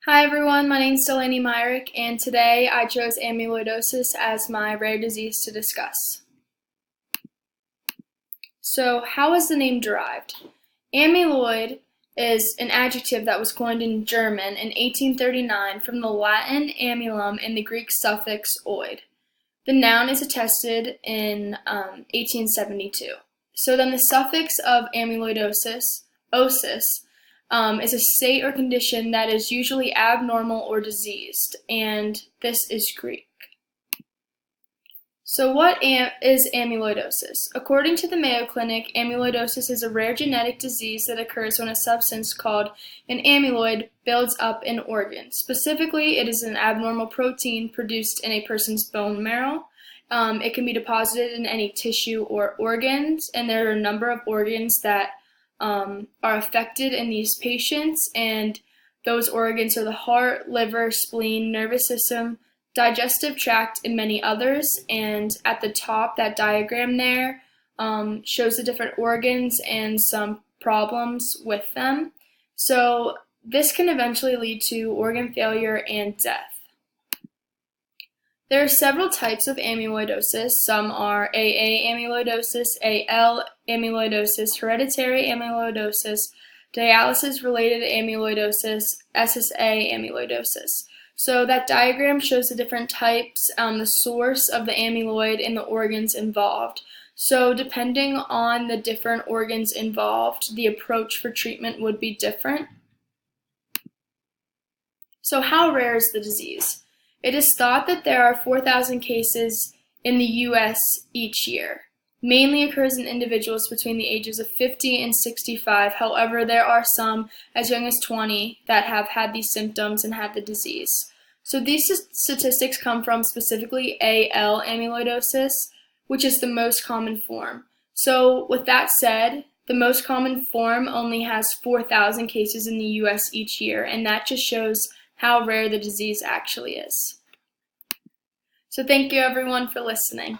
Hi everyone, my name is Delaney Myrick, and today I chose amyloidosis as my rare disease to discuss. So, how is the name derived? Amyloid is an adjective that was coined in German in 1839 from the Latin amylum and the Greek suffix oid. The noun is attested in 1872. So then the suffix of amyloidosis, osis, is a state or condition that is usually abnormal or diseased, and this is Greek. So what is amyloidosis? According to the Mayo Clinic, amyloidosis is a rare genetic disease that occurs when a substance called an amyloid builds up in organs. Specifically, it is an abnormal protein produced in a person's bone marrow. It can be deposited in any tissue or organs, and there are a number of organs that are affected in these patients, and those organs are the heart, liver, spleen, nervous system, digestive tract, and many others. And at the top, that diagram there shows the different organs and some problems with them. So this can eventually lead to organ failure and death. There are several types of amyloidosis. Some are AA amyloidosis, AL amyloidosis, hereditary amyloidosis, dialysis-related amyloidosis, SSA amyloidosis. So that diagram shows the different types, the source of the amyloid, and the organs involved. So depending on the different organs involved, the approach for treatment would be different. So how rare is the disease? It is thought that there are 4,000 cases in the U.S. each year. Mainly occurs in individuals between the ages of 50 and 65. However, there are some as young as 20 that have had these symptoms and had the disease. So these statistics come from specifically AL amyloidosis, which is the most common form. So with that said, the most common form only has 4,000 cases in the U.S. each year, and that just shows how rare the disease actually is. So thank you everyone for listening.